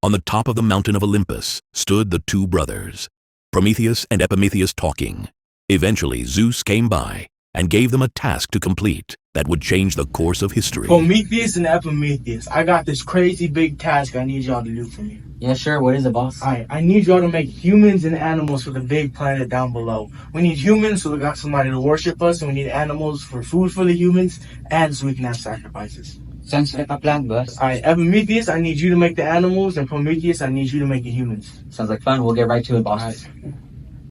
On the top of the mountain of Olympus stood the two brothers, Prometheus and Epimetheus, talking. Eventually, Zeus came by and gave them a task to complete that would change the course of history. Prometheus and Epimetheus, I got this crazy big task I need y'all to do for me. Yeah, sure. What is it, boss? Alright, I need y'all to make humans and animals for the big planet down below. We need humans so we got somebody to worship us, and we need animals for food for the humans, and so we can have sacrifices. Sounds like a plan, boss. Alright, Epimetheus, I need you to make the animals, and Prometheus, I need you to make the humans. Sounds like fun. We'll get right to it, boss. Alright.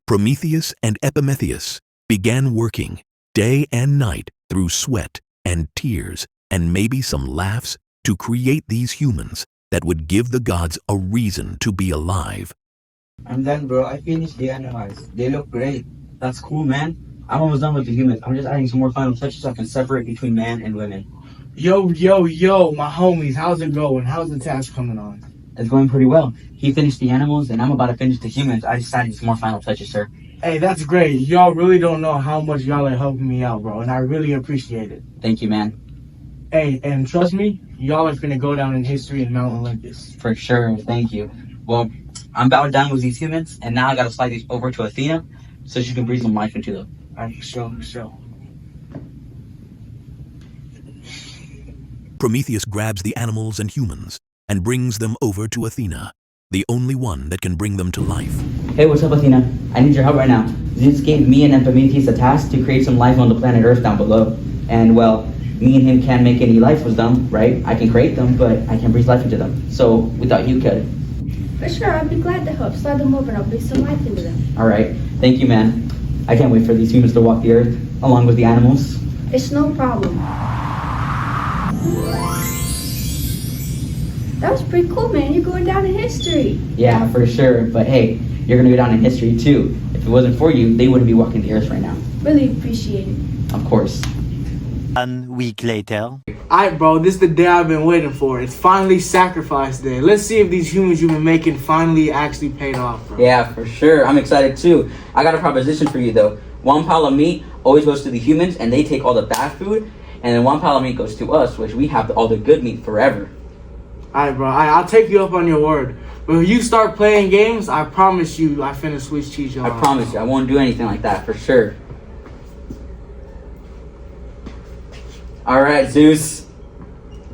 Prometheus and Epimetheus began working day and night through sweat and tears and maybe some laughs to create these humans that would give the gods a reason to be alive. I'm done, bro. I finished the animals. They look great. That's cool, man. I'm almost done with the humans. I'm just adding some more final touches so I can separate between man and women. Yo, my homies, how's it going? How's the task coming on? It's going pretty well. He finished the animals, and I'm about to finish the humans. I just added some more final touches, sir. Hey, that's great. Y'all really don't know how much y'all are helping me out, bro, and I really appreciate it. Thank you, man. Hey, and trust me, y'all are finna go down in history in Mount Olympus. For sure. Thank you. Well, I'm about done with these humans, and now I gotta slide these over to Athena so she can breathe some life into them. Alright, for sure. Prometheus grabs the animals and humans and brings them over to Athena, the only one that can bring them to life. Hey, what's up, Athena? I need your help right now. Zeus gave me and Epimetheus a task to create some life on the planet Earth down below. And, well, me and him can't make any life wisdom, right? I can create them, but I can't breathe life into them. So we thought you could. For sure, I'd be glad to help. Slide them over and I'll breathe some life into them. All right. Thank you, man. I can't wait for these humans to walk the Earth, along with the animals. It's no problem. That was pretty cool, man. You're going down in history. Yeah, for sure. But hey, you're gonna go down in history too. If it wasn't for you, they wouldn't be walking the Earth right now. Really appreciate it. Of course. 1 week later. Alright, bro, this is the day I've been waiting for. It's finally sacrifice day. Let's see if these humans you've been making finally actually paid off, bro. Yeah, for sure. I'm excited too. I got a proposition for you though. One pile of meat always goes to the humans and they take all the bad food, and then one pile of meat goes to us, which we have all the good meat forever. Alright, bro, I'll take you up on your word. But if you start playing games, I promise you I finna switch cheese y'all. I promise you, I won't do anything like that, for sure. Alright, Zeus.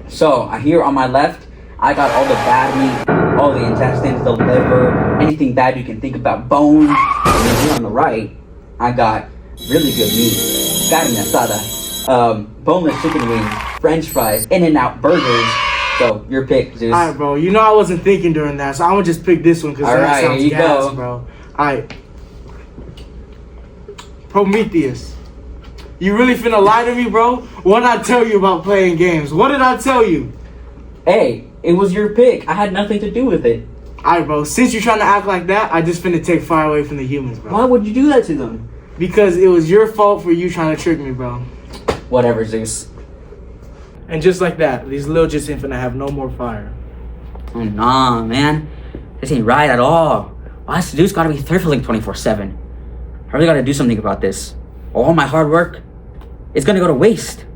So, here on my left, I got all the bad meat, all the intestines, the liver, anything bad you can think about, bones. And then here on the right, I got really good meat. Carne asada, boneless chicken wings, french fries, In-N-Out burgers. So, your pick, Zeus. Alright, bro, you know I wasn't thinking during that, so I'm gonna just pick this one because that Alright, sounds here you gas, go. bro. Alright. Prometheus. You really finna lie to me, bro? What did I tell you about playing games? What did I tell you? Hey, it was your pick. I had nothing to do with it. Alright, bro, since you're trying to act like that, I just finna take fire away from the humans, bro. Why would you do that to them? Because it was your fault for you trying to trick me, bro. Whatever, Zeus. And just like that, these little just ain't finna have no more fire. Oh, nah, man. This ain't right at all. Why has Zeus gotta be thirstling 24/7? I really gotta do something about this. All my hard work is gonna go to waste.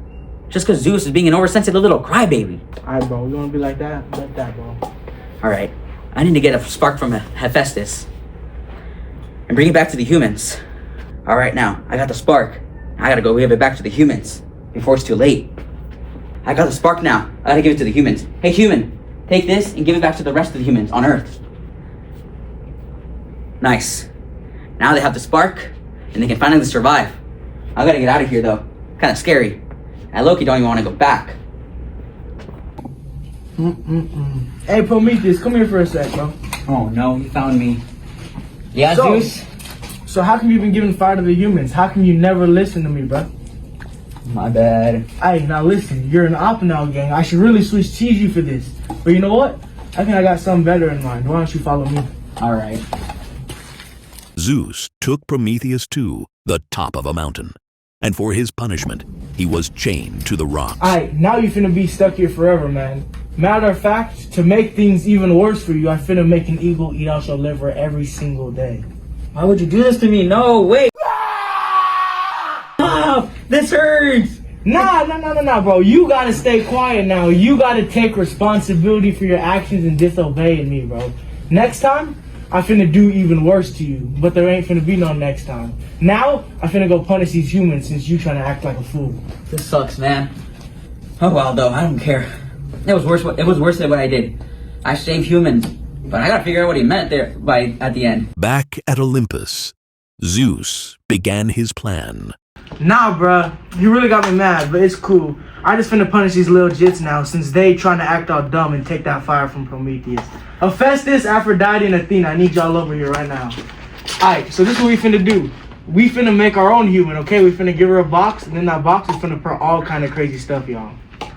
Just because Zeus is being an oversensitive little crybaby. Alright, bro, you wanna be like that? Like that, bro. Alright, I need to get a spark from Hephaestus and bring it back to the humans. Alright, now, I got the spark. I gotta go give it back to the humans before it's too late. I got the spark now. I gotta give it to the humans. Hey, human, take this and give it back to the rest of the humans on Earth. Nice. Now they have the spark, and they can finally survive. I gotta get out of here, though. Kind of scary. And Loki don't even want to go back. Hey, Prometheus, come here for a sec, bro. Oh, no, he found me. Yeah, So- Zeus? So how come you been giving fire to the humans? How come you never listen to me, bro? My bad. Hey, now listen, you're an op now, gang. I should really switch cheese you for this. But you know what? I think I got something better in mind. Why don't you follow me? Alright. Zeus took Prometheus to the top of a mountain, and for his punishment, he was chained to the rocks. Alright, now you finna be stuck here forever, man. Matter of fact, to make things even worse for you, I finna make an eagle eat out your liver every single day. Why would you do this to me? No, wait. Ah, this hurts. Nah, bro. You gotta stay quiet now. You gotta take responsibility for your actions and disobeying me, bro. Next time, I finna do even worse to you. But there ain't finna be no next time. Now, I finna go punish these humans since you trying to act like a fool. This sucks, man. Oh well, though, I don't care. It was worse than what I did. I saved humans, but I gotta figure out what he meant there at the end. Back at Olympus, Zeus began his plan. Nah, bruh. You really got me mad, but it's cool. I just finna punish these little jits now since they trying to act all dumb and take that fire from Prometheus. Hephaestus, Aphrodite, and Athena, I need y'all over here right now. Alright, so this is what we finna do. We finna make our own human, okay? We finna give her a box, and in that box, we finna put all kind of crazy stuff, y'all.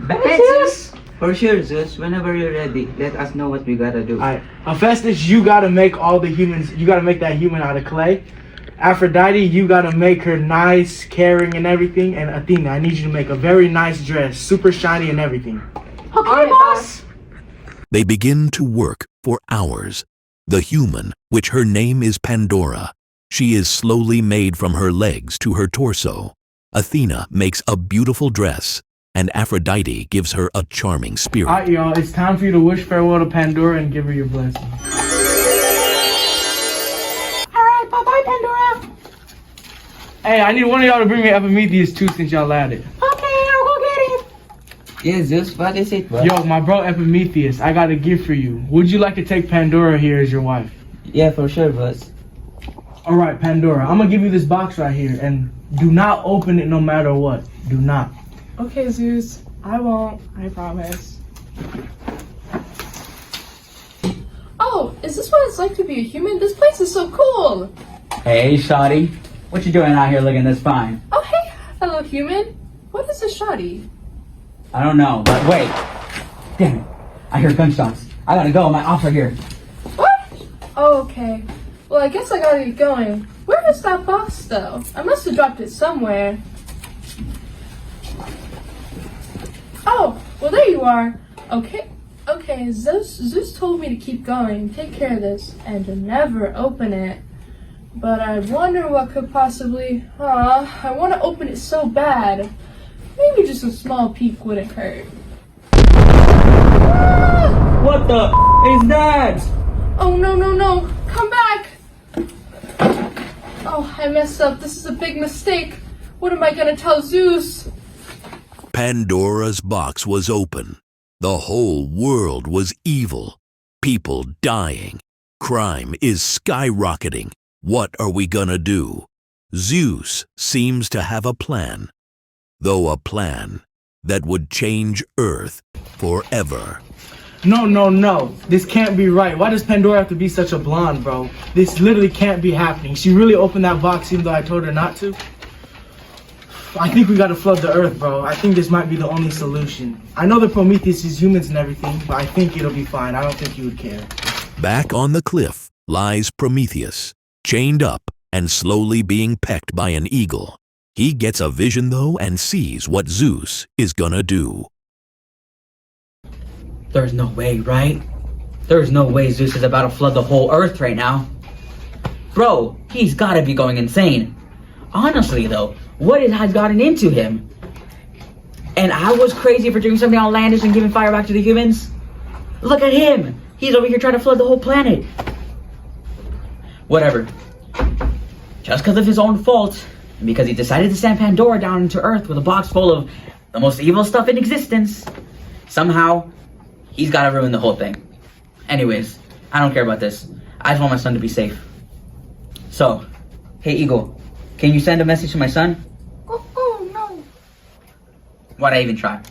Zeus? For sure, Zeus. Whenever you're ready, let us know what we gotta do. Alright, Hephaestus, you gotta make all the humans, you gotta make that human out of clay. Aphrodite, you gotta make her nice, caring, and everything. And Athena, I need you to make a very nice dress, super shiny and everything. Okay, boss. They begin to work for hours. The human, which her name is Pandora, she is slowly made from her legs to her torso. Athena makes a beautiful dress, and Aphrodite gives her a charming spirit. Alright, y'all, it's time for you to wish farewell to Pandora and give her your blessing. Alright, bye-bye, Pandora. Hey, I need one of y'all to bring me Epimetheus too since y'all at it. Okay, I'll go get it. Yeah, Zeus, what is it, bro? Yo, my bro Epimetheus, I got a gift for you. Would you like to take Pandora here as your wife? Yeah, for sure, boss. Alright, Pandora, I'm gonna give you this box right here, and do not open it no matter what. Do not. Okay, Zeus. I won't. I promise. Oh, is this what it's like to be a human? This place is so cool. Hey, Shotty. What you doing out here looking this fine? Oh, hey, fellow human. What is a shoddy? I don't know, but wait. Damn it. I hear gunshots. I gotta go. My ops are here. What? Oh, okay. Well, I guess I gotta get going. Where is that box, though? I must have dropped it somewhere. Oh, well, there you are. Okay, Zeus told me to keep going, take care of this, and to never open it. But I wonder what could possibly... I want to open it so bad. Maybe just a small peek wouldn't hurt. Ah! What the is that? Oh, no. Come back! Oh, I messed up. This is a big mistake. What am I gonna tell Zeus? Pandora's box was open. The whole world was evil. People dying. Crime is skyrocketing. What are we gonna do? Zeus seems to have a plan. Though a plan that would change Earth forever. No. This can't be right. Why does Pandora have to be such a blonde, bro? This literally can't be happening. She really opened that box even though I told her not to. I think we gotta flood the Earth, bro. I think this might be the only solution. I know the Prometheus is humans and everything, but I think it'll be fine. I don't think you would care. Back on the cliff lies Prometheus, chained up and slowly being pecked by an eagle. He gets a vision though and sees what Zeus is gonna do. There's no way, right? There's no way Zeus is about to flood the whole Earth right now. Bro, he's gotta be going insane. Honestly though, what has gotten into him? And I was crazy for doing something outlandish and giving fire back to the humans? Look at him! He's over here trying to flood the whole planet. Whatever. Just because of his own fault, and because he decided to send Pandora down into Earth with a box full of the most evil stuff in existence, somehow, he's gotta ruin the whole thing. Anyways, I don't care about this. I just want my son to be safe. So, hey Eagle, can you send a message to my son? Oh, no. Why'd I even try?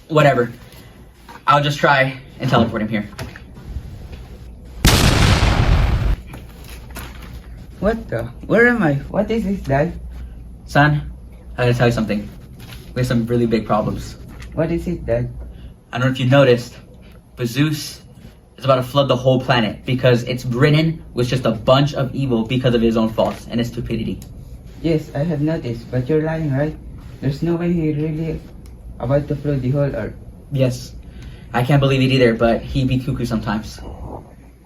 Whatever. I'll just try and teleport him here. What the? Where am I? What is this, Dad? Son, I gotta tell you something. We have some really big problems. What is it, Dad? I don't know if you noticed, but Zeus is about to flood the whole planet because it's ridden with just a bunch of evil because of his own faults and his stupidity. Yes, I have noticed, but you're lying, right? There's no way he really about to flood the whole Earth. Yes, I can't believe it either, but he be cuckoo sometimes.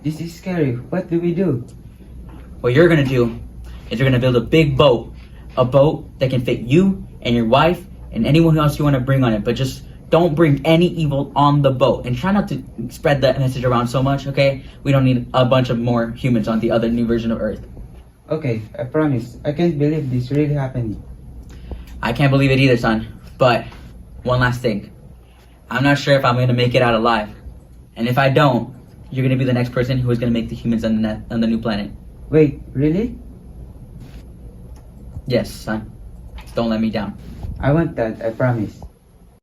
This is scary. What do we do? What you're gonna do is you're gonna build a big boat a boat that can fit you and your wife and anyone else you want to bring on it, but just don't bring any evil on the boat, and try not to spread that message around so much, okay? We don't need a bunch of more humans on the other new version of Earth. Okay, I promise. I can't believe this really happened. I can't believe it either, son. But one last thing. I'm not sure if I'm gonna make it out alive. And if I don't, you're gonna be the next person who is gonna make the humans on the new planet. Wait, really? Yes, son. Don't let me down. I want that, I promise.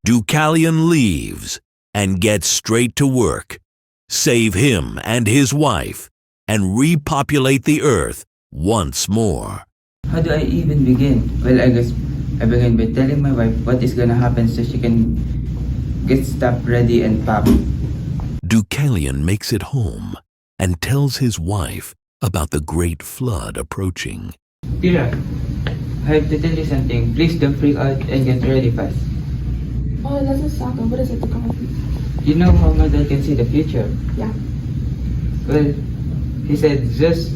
Deucalion leaves and gets straight to work. Save him and his wife and repopulate the Earth once more. How do I even begin? Well, I guess I begin by telling my wife what is gonna happen so she can get stuff ready and packed. Deucalion makes it home and tells his wife about the great flood approaching. Pira, I have to tell you something. Please don't freak out and get ready fast. Oh, that's a saga. What is it, the god? You know how my dad can see the future? Yeah. Well, he said Zeus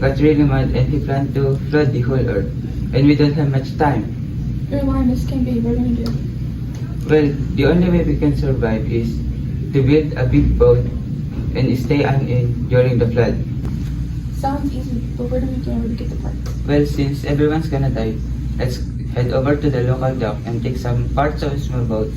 got really mad and he planned to flood the whole earth. And we don't have much time. You're lying, this can't be. What are we gonna do? Well, the only way we can survive is to build a big boat and stay in during the flood. Sounds easy, but where do we go to get the parts? Well, since everyone's gonna die, let's head over to the local dock and take some parts of small boats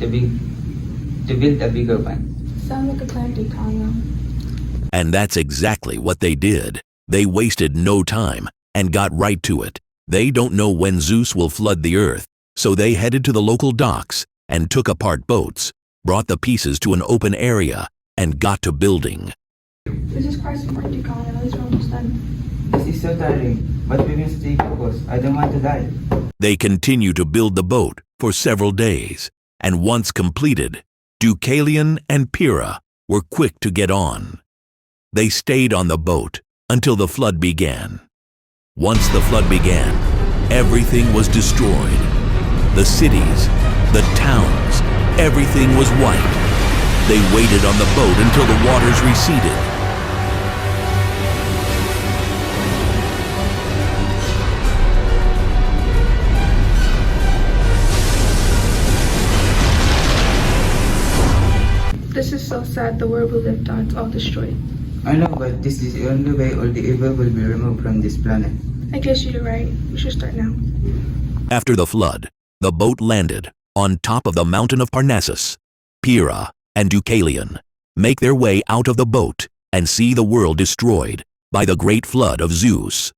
to build a bigger one. Sounds like a plan, Deucalion. And that's exactly what they did. They wasted no time and got right to it. They don't know when Zeus will flood the Earth, so they headed to the local docks and took apart boats, brought the pieces to an open area, and got to building. Jesus Christ, I'm ready, Deucalion. At least we're almost done. This is so tiring, but we will stay focused. I don't want to die. They continued to build the boat for several days, and once completed, Deucalion and Pyrrha were quick to get on. They stayed on the boat until the flood began. Once the flood began, everything was destroyed. The cities, the towns, everything was wiped. They waited on the boat until the waters receded. This is so sad. The world we lived on, it's all destroyed. I know, but this is the only way all the evil will be removed from this planet. I guess you're right. We should start now. After the flood, the boat landed on top of the mountain of Parnassus. Pyrrha and Deucalion make their way out of the boat and see the world destroyed by the great flood of Zeus.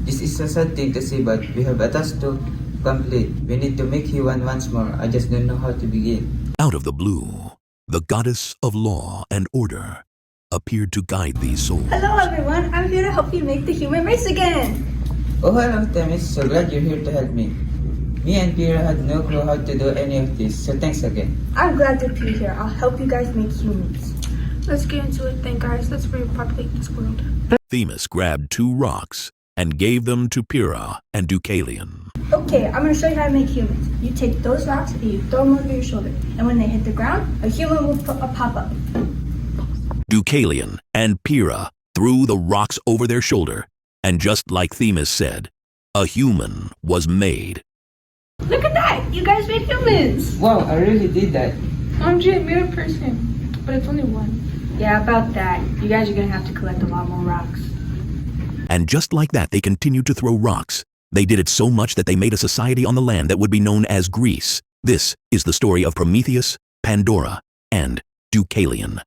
This is a sad thing to say, but we have a task to complete. We need to make Human once more. I just don't know how to begin. Out of the blue, the goddess of law and order appeared to guide these souls. Hello everyone, I'm here to help you make the human race again. Oh, hello, Temis. So glad you're here to help me. Me and Pira had no clue how to do any of this, so thanks again. I'm glad to be here. I'll help you guys make humans. Let's get into it then, guys. Let's repopulate this world. Themis grabbed 2 rocks and gave them to Pyrrha and Deucalion. Okay, I'm going to show you how to make humans. You take those rocks and you throw them over your shoulder. And when they hit the ground, a human will pop up. Deucalion and Pyrrha threw the rocks over their shoulder, and just like Themis said, a human was made. Look at that! You guys made humans! Wow, I really did that. OMG, I made a person. But it's only one. Yeah, about that. You guys are going to have to collect a lot more rocks. And just like that, they continued to throw rocks. They did it so much that they made a society on the land that would be known as Greece. This is the story of Prometheus, Pandora, and Deucalion.